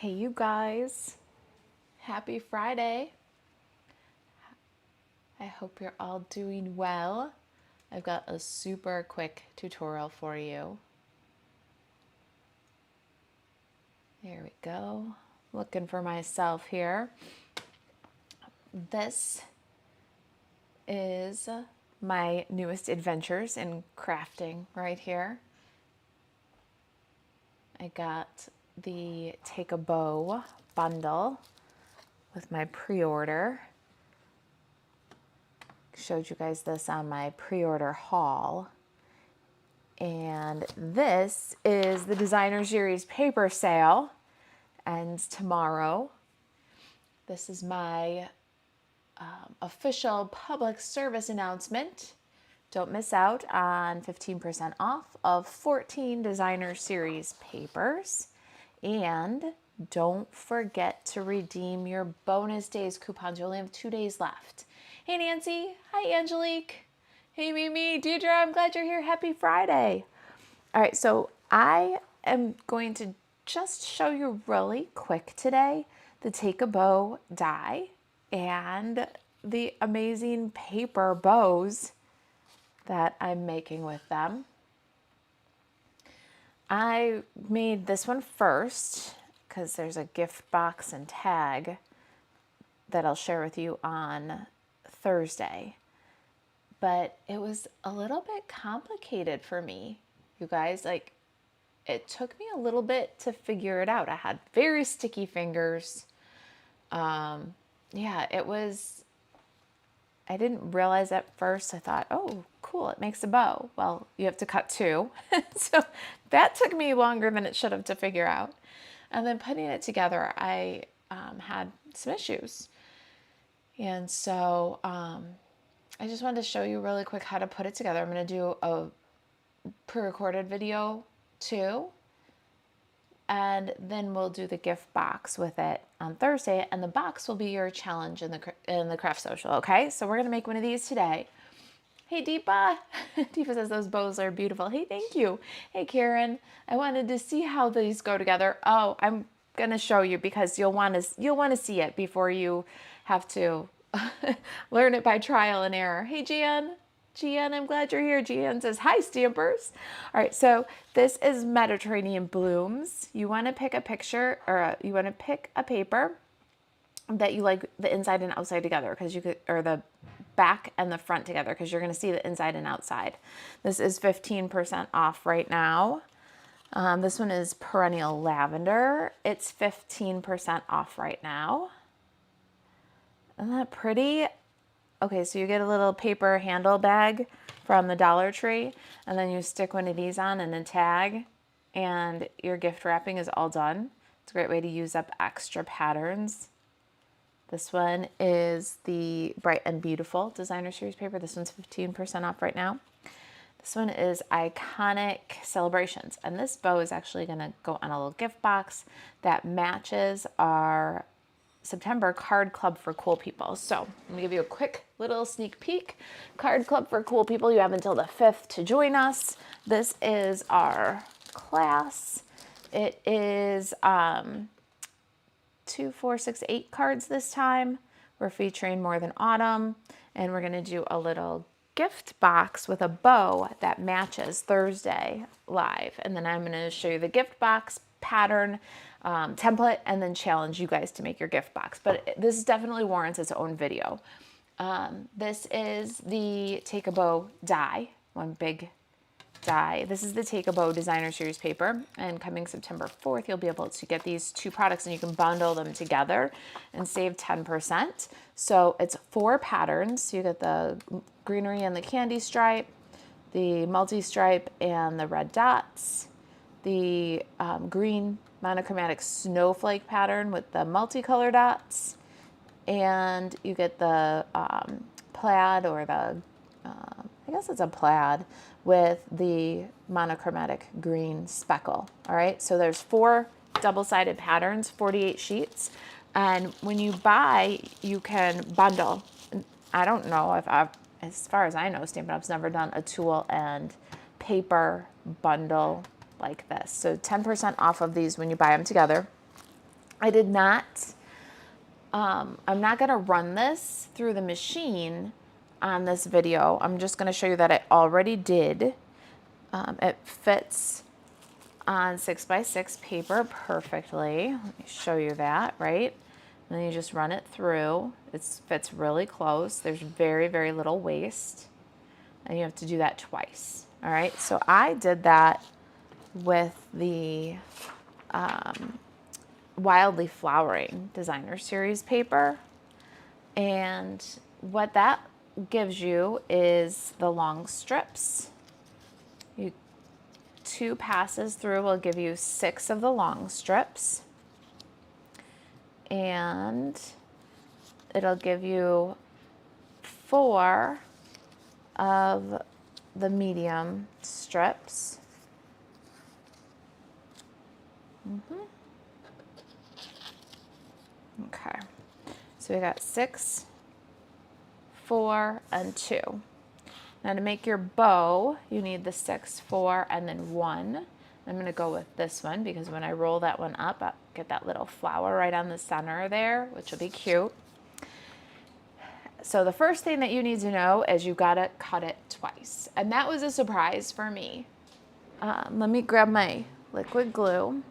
Hey, you guys. Happy Friday. I hope you're all doing well. I've got a super quick tutorial for you. There we go. Looking for myself here. This is my newest adventures in crafting right here. I got the Take a Bow bundle with my pre-order. Showed you guys this on my pre-order haul. And this is the Designer Series paper sale. Ends tomorrow. This is my official public service announcement. Don't miss out on 15% off of 14 Designer Series papers. And don't forget to redeem your bonus days coupons. You only have 2 days left. Hey, Nancy. Hi, Angelique. Hey, Mimi. Deidre, I'm glad you're here. Happy Friday. All right, so I am going to just show you really quick today the Take a Bow die and the amazing paper bows that I'm making with them. I made this one first because there's a gift box and tag that I'll share with you on Thursday. But it was a little bit complicated for me, you guys. Like, it took me a little bit to figure it out. I had very sticky fingers. Yeah, it was, I didn't realize at first. I thought, oh, cool, it makes a bow. Well, you have to cut two. So that took me longer than it should have to figure out. And then putting it together, I had some issues. And so I just wanted to show you really quick how to put it together. I'm going to do a pre-recorded video too. And then we'll do the gift box with it on Thursday, and the box will be your challenge in the craft social. Okay, so we're gonna make one of these today. Hey, Deepa. Deepa says those bows are beautiful. Hey, thank you. Hey, Karen. I wanted to see how these go together. Oh, I'm gonna show you because you'll want to see it before you have to learn it by trial and error. Hey, Jan. Gian, I'm glad you're here. Gian says, hi, Stampers. All right, so this is Mediterranean Blooms. You want to pick a picture, or you want to pick a paper that you like the inside and outside together, because you could, or the back and the front together, because you're going to see the inside and outside. This is 15% off right now. This one is Perennial Lavender. It's 15% off right now. Isn't that pretty? Okay, so you get a little paper handle bag from the Dollar Tree, and then you stick one of these on and a tag, and your gift wrapping is all done. It's a great way to use up extra patterns. This one is the Bright and Beautiful Designer Series paper. This one's 15% off right now. This one is Iconic Celebrations, and this bow is actually going to go on a little gift box that matches our September Card Club for Cool People. So I'm gonna give you a quick little sneak peek. Card Club for Cool People, you have until the 5th to join us. This is our class. It is 2, 4, 6, 8 cards this time. We're featuring More Than Autumn, and we're gonna do a little gift box with a bow that matches Thursday live. And then I'm gonna show you the gift box pattern template, and then challenge you guys to make your gift box. But this definitely warrants its own video. This is the Take a Bow die, one big die. This is the Take a Bow Designer Series paper, and coming September 4th, you'll be able to get these two products, and you can bundle them together and save 10%. So it's 4 patterns. So you get the greenery and the candy stripe, the multi-stripe and the red dots, the green monochromatic snowflake pattern with the multicolor dots, and you get the plaid, or the, I guess it's a plaid, with the monochromatic green speckle. All right, so there's 4 double-sided patterns, 48 sheets, and when you buy, you can bundle. I don't know if as far as I know, Stampin' Up's never done a tool and paper bundle like this. So 10% off of these when you buy them together. I did not, I'm not going to run this through the machine on this video. I'm just going to show you that I already did. It fits on 6x6 paper perfectly. Let me show you that, right? And then you just run it through. It fits really close. There's very, very little waste. And you have to do that twice. All right, so I did that with the Wildly Flowering Designer Series paper. And what that gives you is the long strips. You 2 passes through will give you 6 of the long strips. And it'll give you 4 of the medium strips. Okay, so we got 6, 4, and 2. Now to make your bow, you need the 6, 4, and then 1. I'm going to go with this one because when I roll that one up, I'll get that little flower right on the center there, which will be cute. So the first thing that you need to know is you've got to cut it twice. And that was a surprise for me. Let me grab my liquid glue.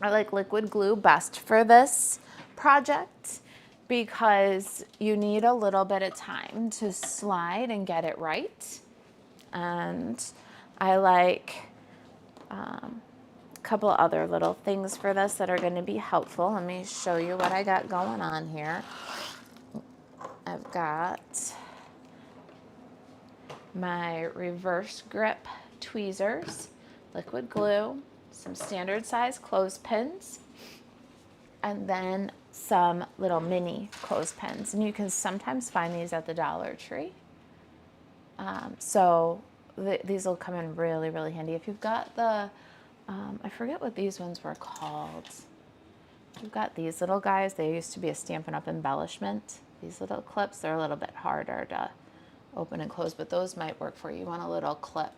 I like liquid glue best for this project because you need a little bit of time to slide and get it right. And I like a couple other little things for this that are going to be helpful. Let me show you what I got going on here. I've got my reverse grip tweezers, liquid glue, some standard size clothespins, and then some little mini clothespins. And you can sometimes find these at the Dollar Tree. These will come in really, really handy. If you've got the, I forget what these ones were called. You've got these little guys. They used to be a Stampin' Up! Embellishment. These little clips, they're a little bit harder to open and close, but those might work for you. You want a little clip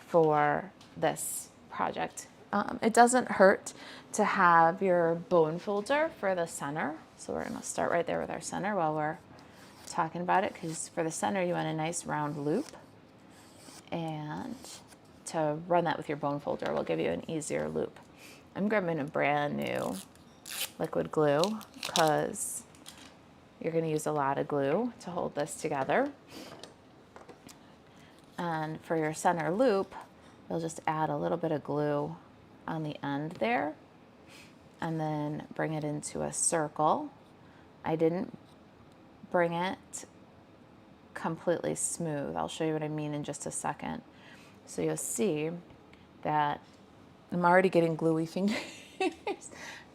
for this project. It doesn't hurt to have your bone folder for the center. So we're going to start right there with our center while we're talking about it, because for the center you want a nice round loop. And to run that with your bone folder will give you an easier loop. I'm grabbing a brand new liquid glue because you're going to use a lot of glue to hold this together. And for your center loop, you'll just add a little bit of glue on the end there and then bring it into a circle. I didn't bring it completely smooth. I'll show you what I mean in just a second. So you'll see that I'm already getting gluey fingers.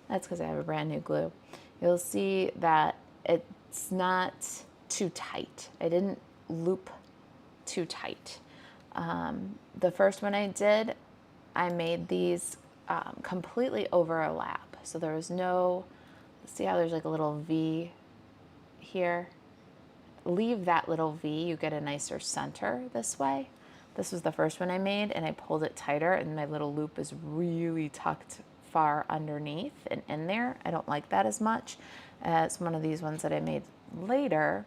That's because I have a brand new glue. You'll see that it's not too tight. I didn't loop too tight. The first one I did, I made these completely overlap. So there was no, see how there's like a little V here? Leave that little V, you get a nicer center this way. This was the first one I made and I pulled it tighter and my little loop is really tucked far underneath and in there. I don't like that as much as one of these ones that I made later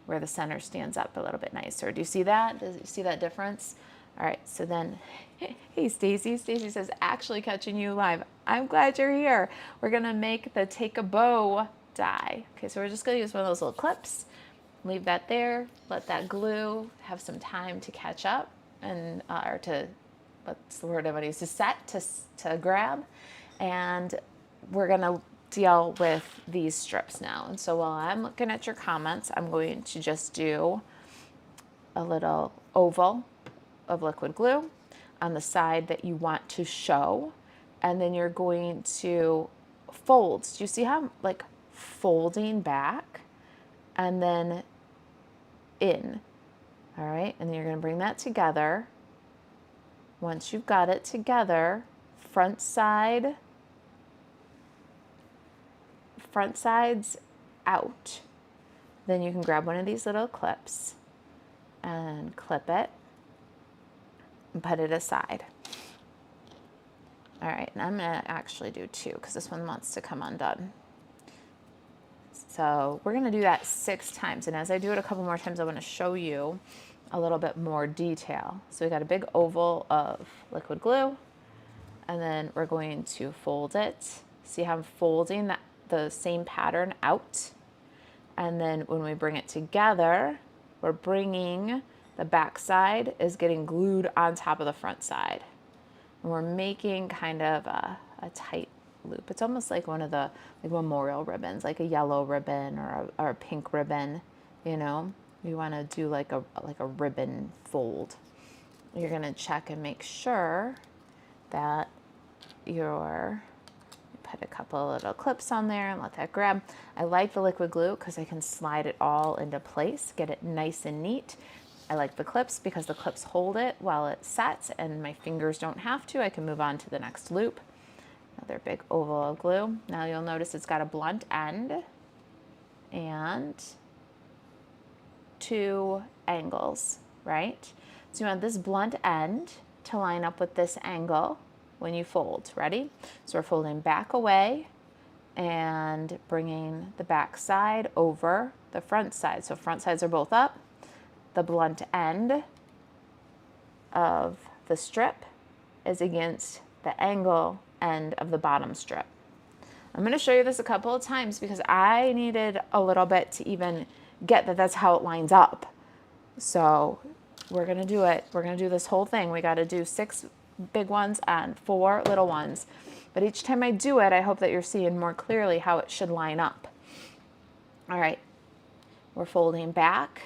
where the center stands up a little bit nicer. Do you see that? Does you see that difference? All right, so then, hey Stacy. Stacy says, actually catching you live. I'm glad you're here. We're gonna make the Take a Bow die. Okay, so we're just gonna use one of those little clips. Leave that there, let that glue have some time to catch up and, or to, what's the word I want to use, to set, to grab. And we're gonna deal with these strips now. And so while I'm looking at your comments, I'm going to just do a little oval of liquid glue on the side that you want to show. And then you're going to fold. Do you see how I'm like folding back and then in? All right, and then you're going to bring that together. Once you've got it together, front sides out. Then you can grab one of these little clips and clip it and put it aside. All right, and I'm gonna actually do 2 because this one wants to come undone. So we're gonna do that 6 times. And as I do it a couple more times, I wanna show you a little bit more detail. So we got a big oval of liquid glue, and then we're going to fold it. See how I'm folding the same pattern out? And then when we bring it together, we're bringing the back side is getting glued on top of the front side. And we're making kind of a tight loop. It's almost like one of the memorial ribbons, like a yellow ribbon or a pink ribbon, you know? You want to do like a ribbon fold. You're going to check and make sure that put a couple of little clips on there and let that grab. I like the liquid glue because I can slide it all into place, get it nice and neat. I like the clips because the clips hold it while it sets and my fingers don't have to. I can move on to the next loop. Another big oval of glue. Now you'll notice it's got a blunt end and 2 angles, right? So you want this blunt end to line up with this angle when you fold. Ready? So we're folding back away and bringing the back side over the front side. So front sides are both up. The blunt end of the strip is against the angle end of the bottom strip. I'm going to show you this a couple of times because I needed a little bit to even get that that's how it lines up. So we're going to do it. We're going to do this whole thing. We got to do 6 big ones and 4 little ones. But each time I do it, I hope that you're seeing more clearly how it should line up. All right. We're folding back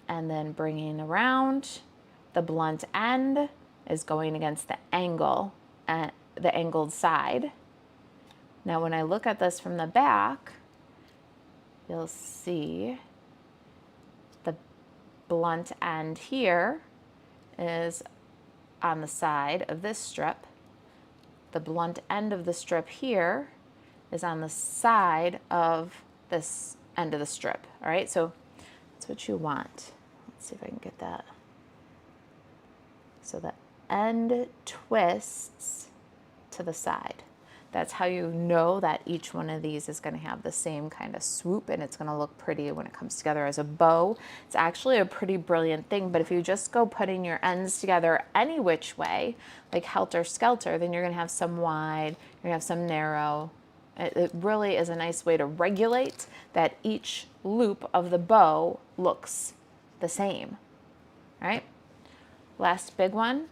and then bringing around. The blunt end is going against the angle, the angled side. Now when I look at this from the back, you'll see the blunt end here is on the side of this strip. The blunt end of the strip here is on the side of this end of the strip. All right, so that's what you want. Let's see if I can get that. So the end twists to the side. That's how you know that each one of these is going to have the same kind of swoop and it's going to look pretty when it comes together as a bow. It's actually a pretty brilliant thing, but if you just go putting your ends together any which way, like helter-skelter, then you're going to have some wide, you're going to have some narrow. It really is a nice way to regulate that each loop of the bow looks the same, right? Last big one,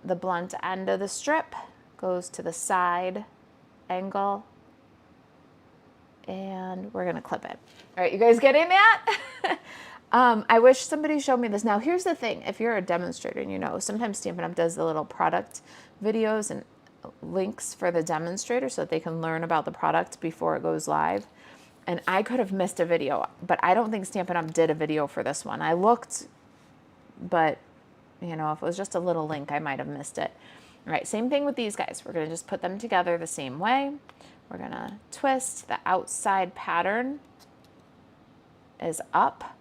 the blunt end of the strip goes to the side angle and we're gonna clip it. All right, you guys getting that? I wish somebody showed me this. Now here's the thing, if you're a demonstrator and you know, sometimes Stampin' Up! Does the little product videos and links for the demonstrator so that they can learn about the product before it goes live. And I could have missed a video, but I don't think Stampin' Up! Did a video for this one. I looked, but you know, if it was just a little link, I might have missed it. All right, same thing with these guys. We're gonna just put them together the same way. We're gonna twist. The outside pattern is up.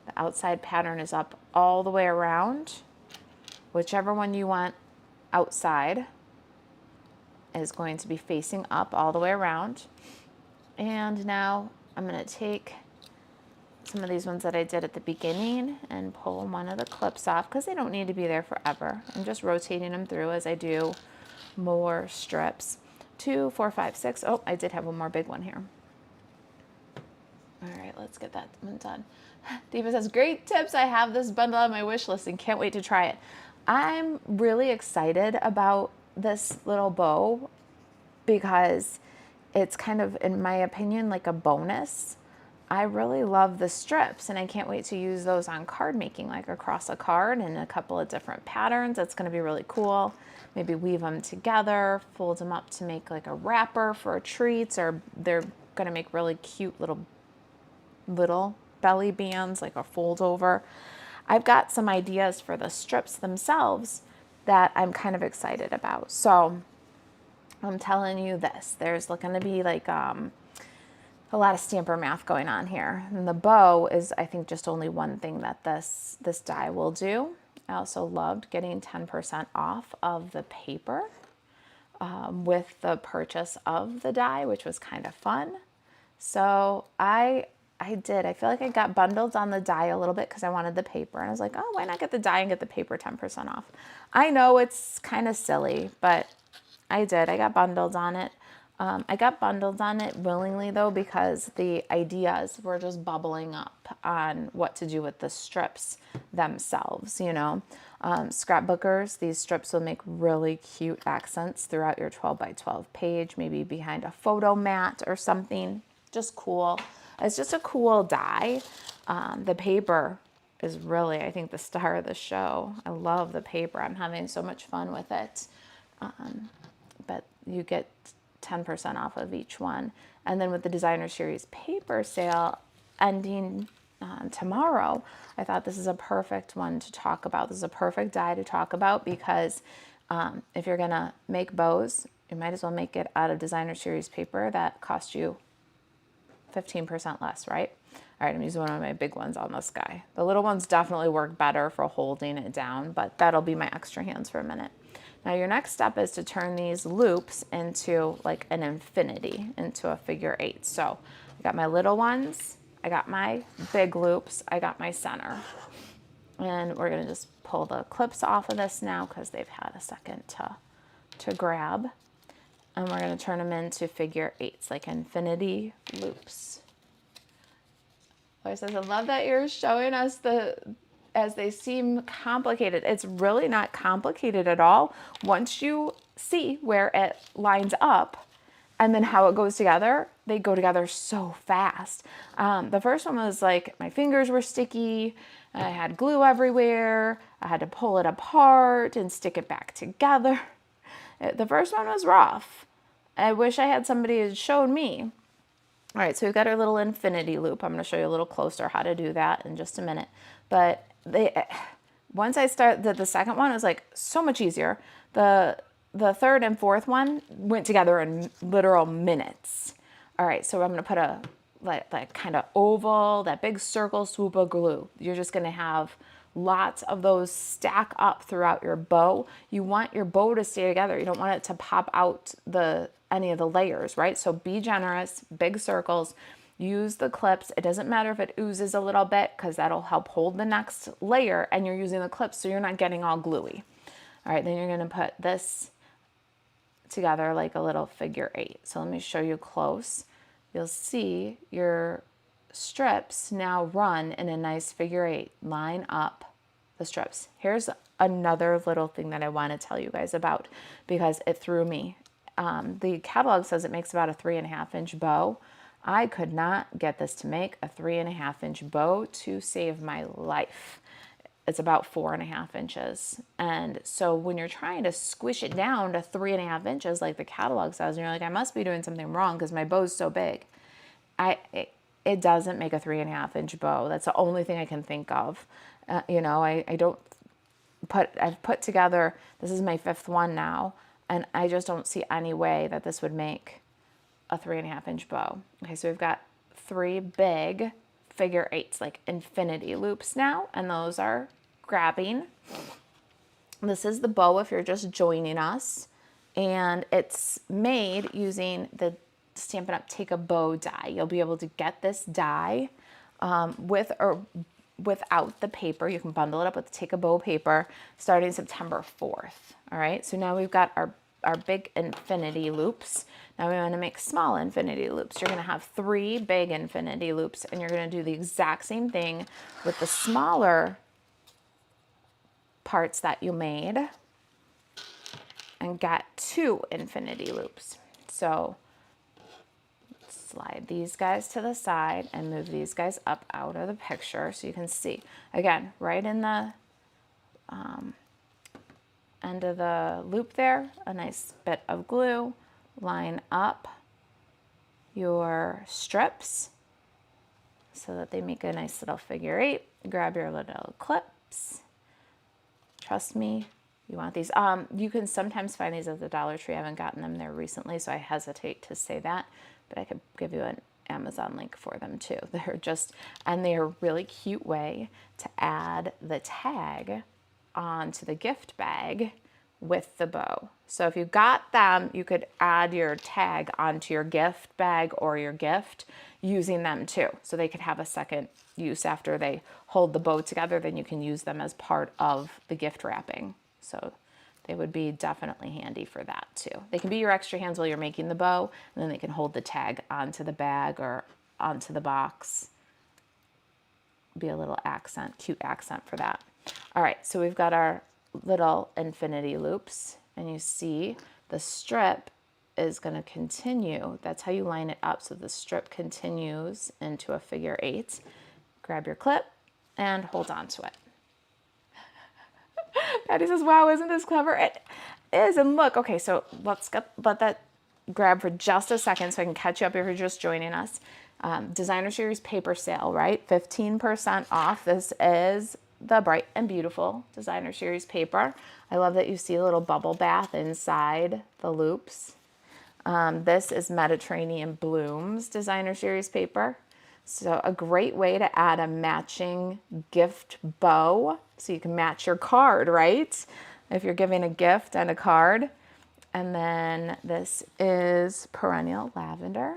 The outside pattern is up all the way around. Whichever one you want outside is going to be facing up all the way around. And now I'm gonna take some of these ones that I did at the beginning and pull one of the clips off because they don't need to be there forever. I'm just rotating them through as I do more strips. 2, 4, 5, 6. Oh, I did have one more big one here. All right, let's get that one done. Diva says, great tips. I have this bundle on my wish list and can't wait to try it. I'm really excited about this little bow because it's kind of, in my opinion, like a bonus. I really love the strips and I can't wait to use those on card making, like across a card in a couple of different patterns. That's going to be really cool. Maybe weave them together, fold them up to make like a wrapper for treats, or they're going to make really cute little belly bands, like a fold over. I've got some ideas for the strips themselves that I'm kind of excited about. So I'm telling you this, there's going to be like a lot of stamper math going on here. And the bow is, I think, just only one thing that this die will do. I also loved getting 10% off of the paper. with the purchase of the die, which was kind of fun. So I did. I feel like I got bundled on the die a little bit because I wanted the paper. And I was like, oh, why not get the die and get the paper 10% off? I know it's kind of silly, but I did. I got bundled on it. I got bundled on it willingly, though, because the ideas were just bubbling up on what to do with the strips themselves, you know. Scrapbookers, these strips will make really cute accents throughout your 12 by 12 page, maybe behind a photo mat or something. Just cool. It's just a cool die. The paper is really, I think, the star of the show. I love the paper. I'm having so much fun with it. But you get 10% off of each one. And then with the Designer Series paper sale ending tomorrow, I thought this is a perfect one to talk about. This is a perfect die to talk about because if you're gonna make bows, you might as well make it out of Designer Series paper that cost you 15% less, right? All right, I'm using one of my big ones on this guy. The little ones definitely work better for holding it down, but that'll be my extra hands for a minute. Now your next step is to turn these loops into like an infinity, into a figure 8. So I got my little ones, I got my big loops, I got my center. And we're gonna just pull the clips off of this now because they've had a second to grab. And we're gonna turn them into figure 8s, like infinity loops. Laura says, I love that you're showing us as they seem complicated. It's really not complicated at all. Once you see where it lines up and then how it goes together, they go together so fast. The first one was like, my fingers were sticky, I had glue everywhere, I had to pull it apart and stick it back together. The first one was rough. I wish I had somebody who showed me. All right, so we've got our little infinity loop. I'm going to show you a little closer how to do that in just a minute. But once I started the second one, it was like so much easier. The third and fourth one went together in literal minutes. All right, so I'm going to put a like kind of oval, that big circle swoop of glue. You're just going to have lots of those stack up throughout your bow. You want your bow to stay together. You don't want it to pop out any of the layers, right? So be generous, big circles, use the clips. It doesn't matter if it oozes a little bit because that'll help hold the next layer, and you're using the clips so you're not getting all gluey. All right, then you're gonna put this together like a little figure 8. So let me show you close. You'll see your strips now run in a nice figure 8. Line up the strips. Here's another little thing that I want to tell you guys about because it threw me. The catalog says it makes about a 3.5-inch bow. I could not get this to make a 3.5-inch bow to save my life. It's about 4.5 inches. And so when you're trying to squish it down to 3.5 inches like the catalog says, and you're like, I must be doing something wrong because my bow's so big. It doesn't make a 3.5-inch bow. That's the only thing I can think of. I've put together, this is my 5th one now, and I just don't see any way that this would make a 3.5-inch bow. Okay, so we've got 3 big figure 8s, like infinity loops now, and those are grabbing. This is the bow if you're just joining us, and it's made using the Stampin' Up! Take a Bow die. You'll be able to get this die with or without the paper. You can bundle it up with the Take a Bow paper starting September 4th. All right, so now we've got our big infinity loops. Now we want to make small infinity loops. You're going to have 3 big infinity loops, and you're going to do the exact same thing with the smaller parts that you made and get 2 infinity loops. So slide these guys to the side and move these guys up out of the picture so you can see. Again, right in the end of the loop there, a nice bit of glue. Line up your strips so that they make a nice little figure 8. Grab your little clips. Trust me, you want these. You can sometimes find these at the Dollar Tree. I haven't gotten them there recently, so I hesitate to say that, but I could give you an Amazon link for them too. They're a really cute way to add the tag onto the gift bag with the bow. So if you got them, you could add your tag onto your gift bag or your gift using them too. So they could have a second use after they hold the bow together, then you can use them as part of the gift wrapping. So they would be definitely handy for that too. They can be your extra hands while you're making the bow, and then they can hold the tag onto the bag or onto the box. Be a little accent, cute accent for that. All right, so we've got our little infinity loops, and you see the strip is going to continue. That's how you line it up, so the strip continues into a figure 8. Grab your clip and hold on to it. Patty says, wow, isn't this clever? It is. And look, okay, so let that grab for just a second so I can catch you up if you're just joining us. Designer Series paper sale, right? 15% off. This is the Bright and Beautiful Designer Series paper. I love that you see a little bubble bath inside the loops. This is Mediterranean Blooms Designer Series paper. So a great way to add a matching gift bow so you can match your card, right? If you're giving a gift and a card. And then this is Perennial Lavender.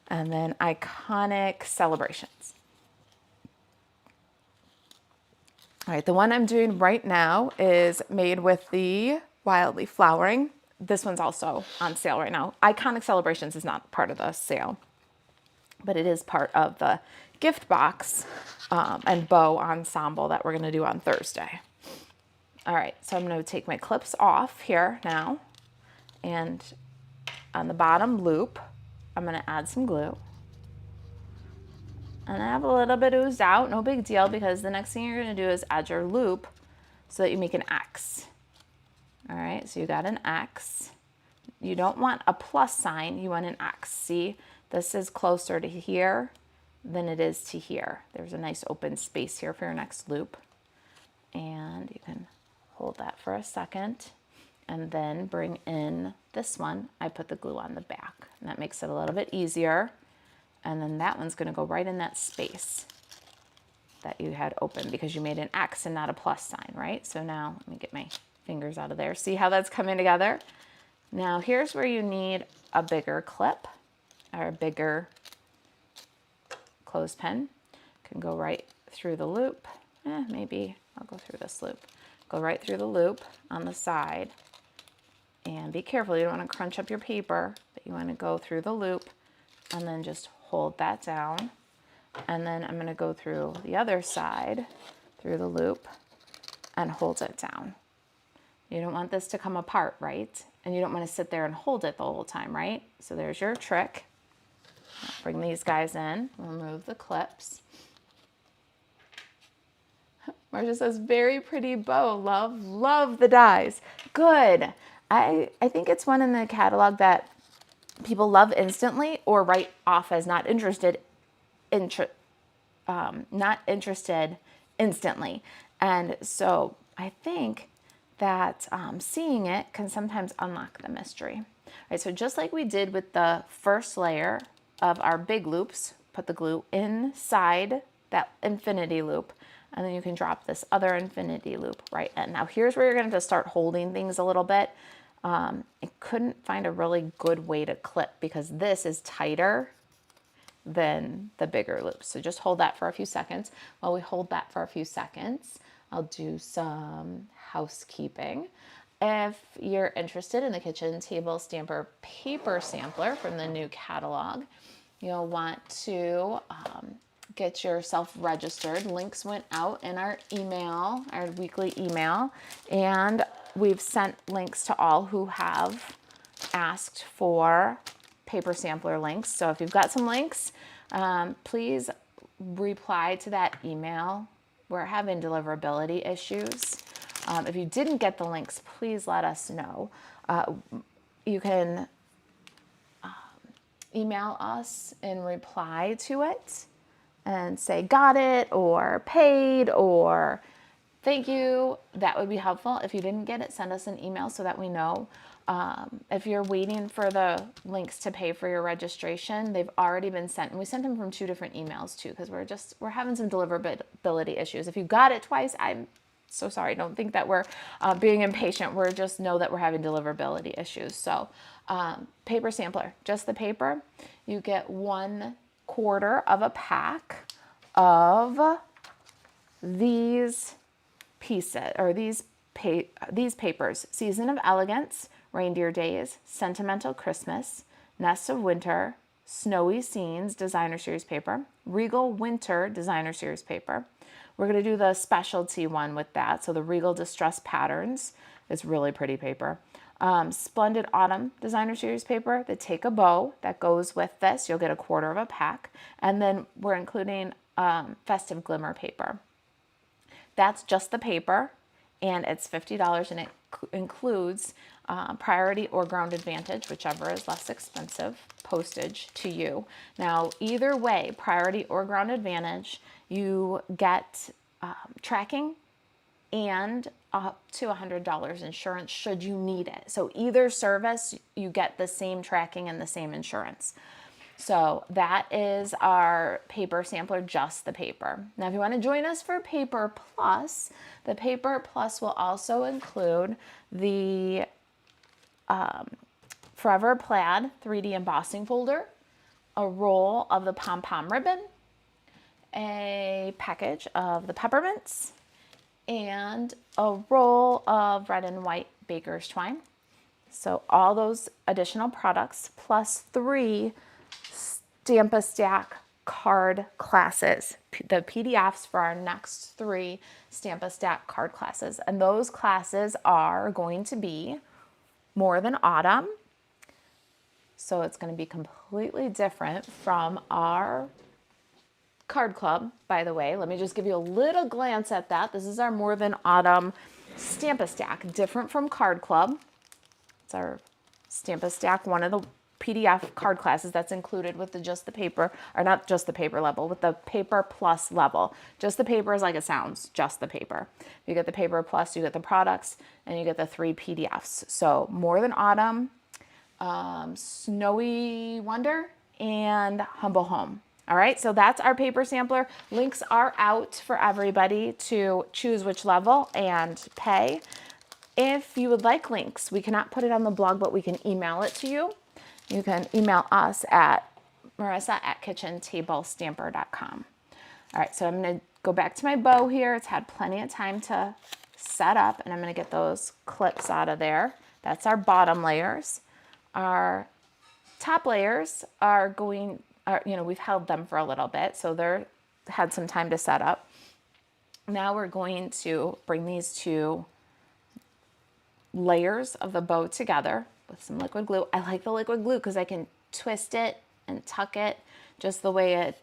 And then Iconic Celebrations. All right, the one I'm doing right now is made with the Wildly Flowering. This one's also on sale right now. Iconic Celebrations is not part of the sale, but it is part of the gift box and bow ensemble that we're going to do on Thursday. All right, so I'm going to take my clips off here now, and on the bottom loop, I'm going to add some glue. And I have a little bit oozed out, no big deal, because the next thing you're going to do is add your loop so that you make an X. All right, so you got an X. You don't want a plus sign, you want an X. See, this is closer to here than it is to here. There's a nice open space here for your next loop. And you can hold that for a second and then bring in this one. I put the glue on the back, and that makes it a little bit easier. And then that one's going to go right in that space that you had open because you made an X and not a plus sign, right? So now let me get my fingers out of there. See how that's coming together? Now here's where you need a bigger clip or a bigger clothespin. Can go right through the loop. Maybe I'll go through this loop. Go right through the loop on the side. And be careful, you don't want to crunch up your paper, but you want to go through the loop and then just hold that down. And then I'm going to go through the other side, through the loop, and hold it down. You don't want this to come apart, right? And you don't want to sit there and hold it the whole time, right? So there's your trick. Bring these guys in, remove the clips. Marcia says, very pretty bow, love the dies. Good. I think it's one in the catalog that people love instantly or write off as not interested instantly. And so I think that seeing it can sometimes unlock the mystery. All right, so just like we did with the first layer of our big loops, put the glue inside that infinity loop, and then you can drop this other infinity loop right in. Now here's where you're going to start holding things a little bit. I couldn't find a really good way to clip because this is tighter than the bigger loops. So just hold that for a few seconds. While we hold that for a few seconds, I'll do some housekeeping. If you're interested in the kitchen table stamper paper sampler from the new catalog, you'll want to get yourself registered. Links went out in our email, our weekly email, and we've sent links to all who have asked for paper sampler links. So if you've got some links, please reply to that email. We're having deliverability issues. If you didn't get the links, please let us know. You can email us in reply to it and say got it or paid or thank you. That would be helpful. If you didn't get it, send us an email so that we know. If you're waiting for the links to pay for your registration, they've already been sent. And we sent them from 2 different emails too, because we're having some deliverability issues. If you got it twice, I'm So sorry. Don't think that we're being impatient. We're just know that we're having deliverability issues. So paper sampler, just the paper. You get 1/4 of a pack of these pieces, or these papers: Season of Elegance, Reindeer Days, Sentimental Christmas, Nest of Winter, Snowy Scenes, Designer Series paper, Regal Winter, Designer Series paper. We're going to do the specialty one with that. So the Regal Distress Patterns is really pretty paper. Splendid Autumn, Designer Series paper. The Take a Bow that goes with this. You'll get 1/4 of a pack. And then we're including Festive Glimmer paper. That's just the paper, and it's $50, and it includes Priority or Ground Advantage, whichever is less expensive, postage to you. Now, either way, Priority or Ground Advantage, you get tracking and up to $100 insurance should you need it. So either service, you get the same tracking and the same insurance. So that is our paper sampler, just the paper. Now, if you want to join us for Paper Plus, the Paper Plus will also include the Forever Plaid 3D embossing folder, a roll of the pom-pom ribbon, a package of the peppermints, and a roll of red and white baker's twine. So all those additional products plus 3 Stamp-A-Stack card classes, the PDFs for our next 3 Stamp-A-Stack card classes. And those classes are going to be More Than Autumn. So it's going to be completely different from our card club, by the way. Let me just give you a little glance at that. This is our More Than Autumn Stamp-A-Stack, different from card club. It's our Stamp-A-Stack, one of the PDF card classes that's included with just the paper, or not just the paper level, with the Paper Plus level. Just the paper is like it sounds, just the paper. You get the Paper Plus, you get the products, and you get the 3 PDFs. So More Than Autumn, Snowy Wonder, and Humble Home. All right, so that's our paper sampler. Links are out for everybody to choose which level and pay. If you would like links, we cannot put it on the blog, but we can email it to you. You can email us at marissa@kitchentablestamper.com. All right, so I'm going to go back to my bow here. It's had plenty of time to set up, and I'm going to get those clips out of there. That's our bottom layers. Our top layers are we've held them for a little bit, so they're had some time to set up. Now we're going to bring these 2 layers of the bow together with some liquid glue. I like the liquid glue because I can twist it and tuck it just the way I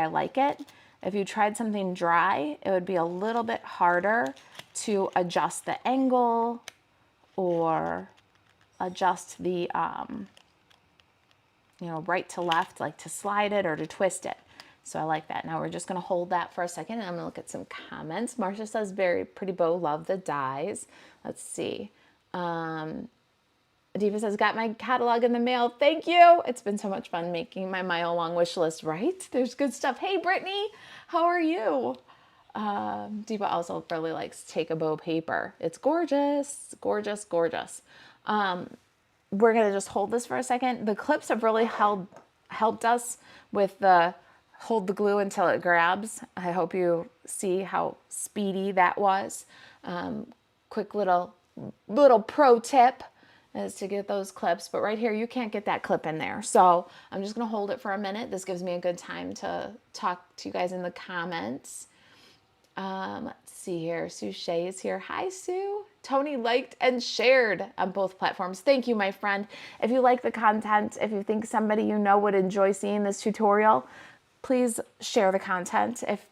like it. If you tried something dry, it would be a little bit harder to adjust the angle or adjust the right to left, like to slide it or to twist it. So I like that. Now we're just going to hold that for a second, and I'm going to look at some comments. Marcia says, very pretty bow, love the dies. Let's see. Diva says, got my catalog in the mail. Thank you. It's been so much fun making my mile-long wish list, right? There's good stuff. Hey, Brittany, how are you? Diva also really likes Take a Bow paper. It's gorgeous, gorgeous, gorgeous. We're going to just hold this for a second. The clips have really helped us with the hold the glue until it grabs. I hope you see how speedy that was. Quick little pro tip is to get those clips, but right here you can't get that clip in there. So I'm just going to hold it for a minute. This gives me a good time to talk to you guys in the comments. Let's see here. Sue Shea is here. Hi, Sue. Tony liked and shared on both platforms. Thank you, my friend. If you like the content, if you think somebody you know would enjoy seeing this tutorial, please share the content. If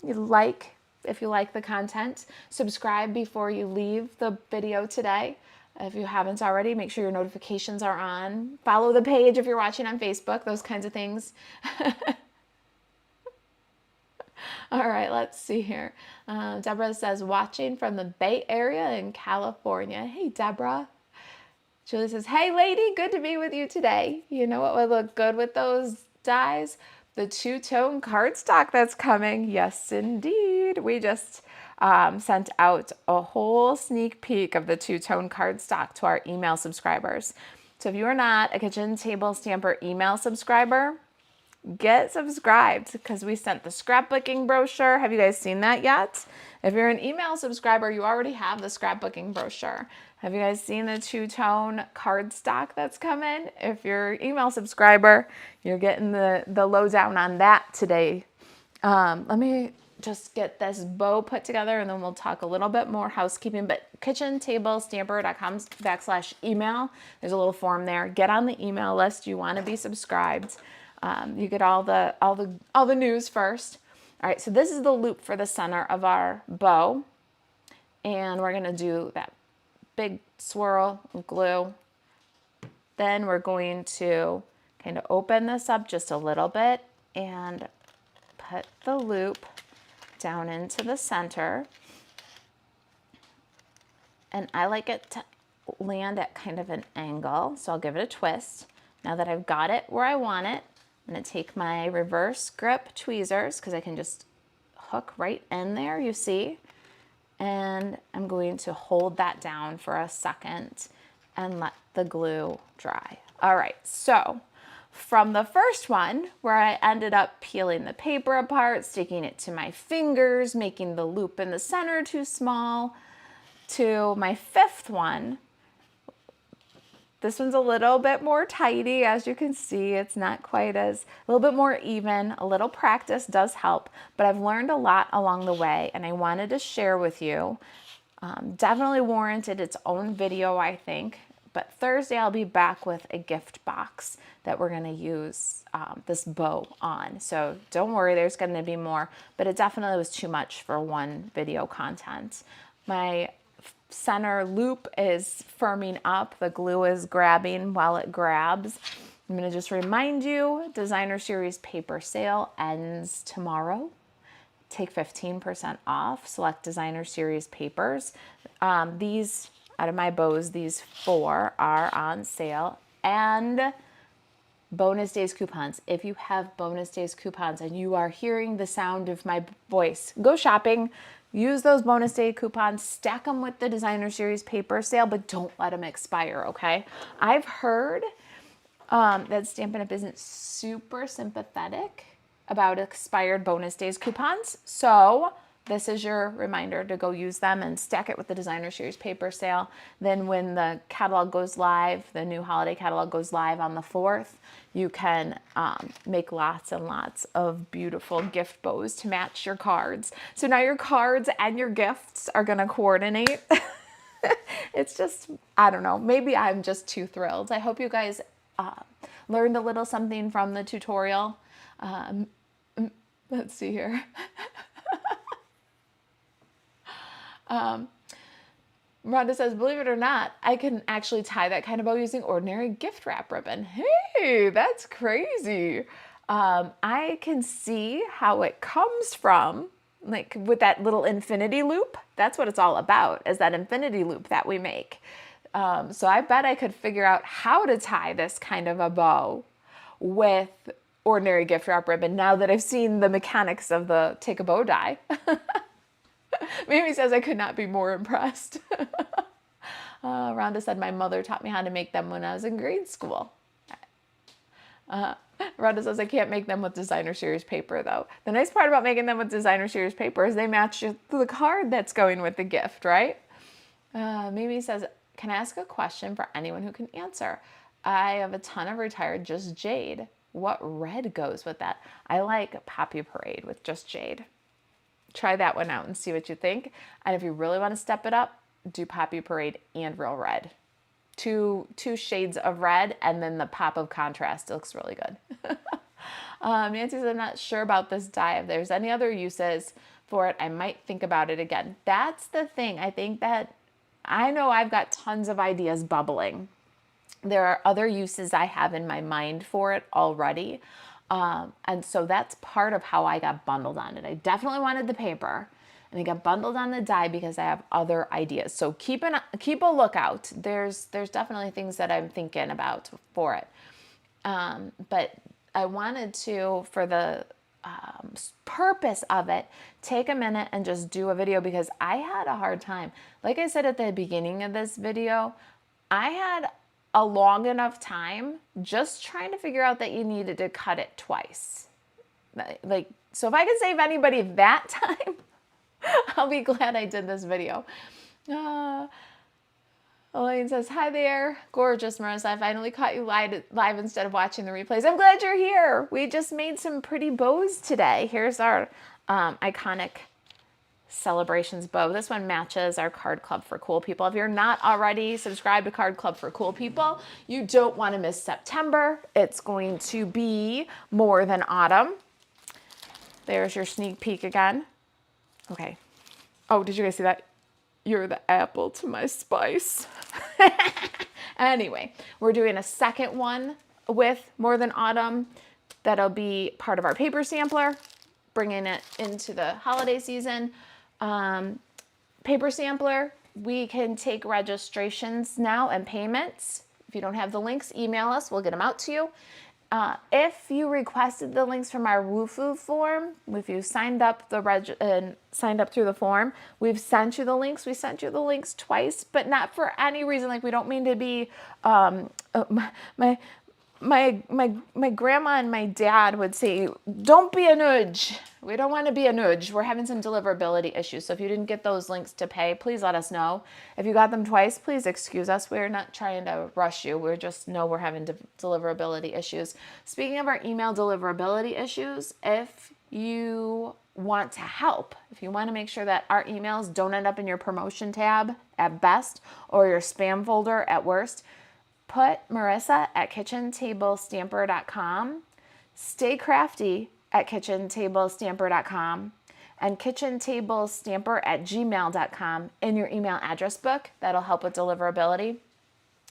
you like the content, subscribe before you leave the video today. If you haven't already, make sure your notifications are on. Follow the page if you're watching on Facebook, those kinds of things. All right, let's see here. Deborah says, watching from the Bay Area in California. Hey, Deborah. Julie says, hey, lady, good to be with you today. You know what would look good with those dies? The 2-tone cardstock that's coming. Yes, indeed. We just sent out a whole sneak peek of the two-tone cardstock to our email subscribers. So if you are not a Kitchen Table Stamper email subscriber, get subscribed because we sent the scrapbooking brochure. Have you guys seen that yet? If you're an email subscriber, you already have the scrapbooking brochure. Have you guys seen the two-tone cardstock that's coming? If you're an email subscriber, you're getting the lowdown on that today. Let me just get this bow put together and then we'll talk a little bit more housekeeping. But kitchentablestamper.com/email. There's a little form there. Get on the email list. You want to be subscribed. You get all the news first. All right, so this is the loop for the center of our bow. And we're going to do that big swirl of glue. Then we're going to kind of open this up just a little bit and put the loop down into the center. And I like it to land at kind of an angle, so I'll give it a twist. Now that I've got it where I want it, I'm going to take my reverse grip tweezers because I can just hook right in there, you see. And I'm going to hold that down for a second and let the glue dry. All right, so from the first one where I ended up peeling the paper apart, sticking it to my fingers, making the loop in the center too small, to my fifth one, this one's a little bit more tidy. As you can see, it's not quite as, a little bit more even. A little practice does help, but I've learned a lot along the way and I wanted to share with you. Definitely warranted its own video, I think. But Thursday I'll be back with a gift box that we're going to use this bow on. So don't worry, there's going to be more, but it definitely was too much for one video content. My center loop is firming up. The glue is grabbing while it grabs. I'm going to just remind you, Designer Series paper sale ends tomorrow. Take 15% off select Designer Series papers. These, out of my bows, these 4 are on sale. And bonus days coupons. If you have bonus days coupons and you are hearing the sound of my voice, go shopping. Use those bonus day coupons, stack them with the Designer Series paper sale, but don't let them expire, okay? I've heard that Stampin' Up! Isn't super sympathetic about expired bonus days coupons, so this is your reminder to go use them and stack it with the Designer Series paper sale. Then when the catalog goes live, the new holiday catalog goes live on the 4th, you can make lots and lots of beautiful gift bows to match your cards. So now your cards and your gifts are gonna coordinate. It's just, I don't know, maybe I'm just too thrilled. I hope you guys learned a little something from the tutorial. Let's see here. Rhonda says, believe it or not, I can actually tie that kind of bow using ordinary gift wrap ribbon. Hey, that's crazy. I can see how it comes from, like with that little infinity loop. That's what it's all about, is that infinity loop that we make. So I bet I could figure out how to tie this kind of a bow with ordinary gift wrap ribbon now that I've seen the mechanics of the take a bow die. Mimi says I could not be more impressed. Rhonda said my mother taught me how to make them when I was in grade school. Rhonda says I can't make them with Designer Series paper though. The nice part about making them with Designer Series paper is they match the card that's going with the gift, right? Mimi says, can I ask a question for anyone who can answer? I have a ton of retired Just Jade. What red goes with that? I like Poppy Parade with Just Jade. Try that one out and see what you think. And if you really want to step it up, do Poppy Parade and Real Red. Two shades of red and then the pop of contrast. It looks really good. Nancy says, I'm not sure about this die. If there's any other uses for it, I might think about it again. That's the thing. I think that I know I've got tons of ideas bubbling. There are other uses I have in my mind for it already. And so that's part of how I got bundled on it. I definitely wanted the paper and I got bundled on the die because I have other ideas. So keep a lookout. There's definitely things that I'm thinking about for it. But I wanted to, for the purpose of it, take a minute and just do a video, because I had a hard time. Like I said at the beginning of this video, I had a long enough time just trying to figure out that you needed to cut it twice. Like, so if I can save anybody that time, I'll be glad I did this video. Elaine says, hi there. Gorgeous, Marissa. I finally caught you live instead of watching the replays. I'm glad you're here. We just made some pretty bows today. Here's our iconic Celebrations bow. This one matches our Card Club for Cool People. If you're not already subscribed to Card Club for Cool People, you don't want to miss September. It's going to be More Than Autumn. There's your sneak peek again. Okay. Oh, did you guys see that? You're the apple to my spice. Anyway, we're doing a second one with More Than Autumn. That'll be part of our paper sampler, bringing it into the holiday season. Paper sampler, we can take registrations now and payments. If you don't have the links, email us. We'll get them out to you. If you requested the links from our WooFoo form, if you signed up signed up through the form, we've sent you the links. We sent you the links twice, but not for any reason. Like, we don't mean to be. My grandma and my dad would say, "Don't be a nudge." We don't want to be a nudge. We're having some deliverability issues. So if you didn't get those links to pay, please let us know. If you got them twice, please excuse us. We're not trying to rush you. We just know we're having deliverability issues. Speaking of our email deliverability issues, if you want to help, if you want to make sure that our emails don't end up in your promotion tab at best or your spam folder at worst, put Marissa at kitchentablestamper.com, Stay Crafty at kitchentablestamper.com, and kitchentablestamper@gmail.com in your email address book. That'll help with deliverability.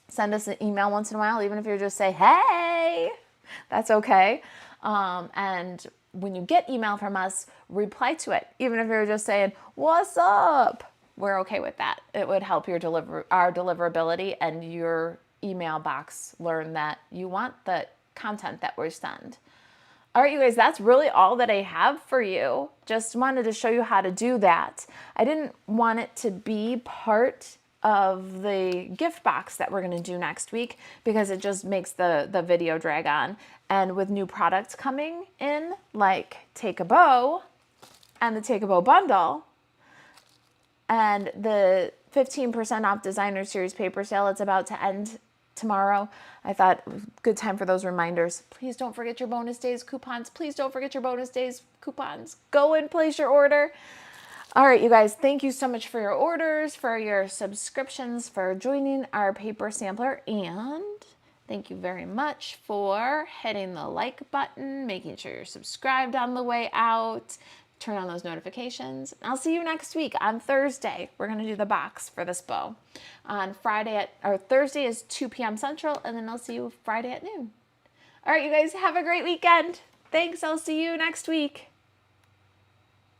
Send us an email once in a while, even if you're just say, hey, that's okay. And when you get email from us, reply to it. Even if you're just saying, what's up? We're okay with that. It would help our deliverability and your email box learn that you want the content that we send. All right, you guys, that's really all that I have for you. Just wanted to show you how to do that. I didn't want it to be part of the gift box that we're going to do next week because it just makes the video drag on. And with new products coming in, like Take a Bow and the Take a Bow bundle and the 15% off Designer Series paper sale, it's about to end tomorrow. I thought good time for those reminders. Please don't forget your bonus days coupons. Please don't forget your bonus days coupons. Go and place your order. All right, you guys, thank you so much for your orders, for your subscriptions, for joining our paper sampler, and thank you very much for hitting the like button, making sure you're subscribed on the way out, turn on those notifications. I'll see you next week on Thursday. We're going to do the box for this bow. On Thursday is 2 p.m. Central, and then I'll see you Friday at noon. All right, you guys, have a great weekend. Thanks. I'll see you next week.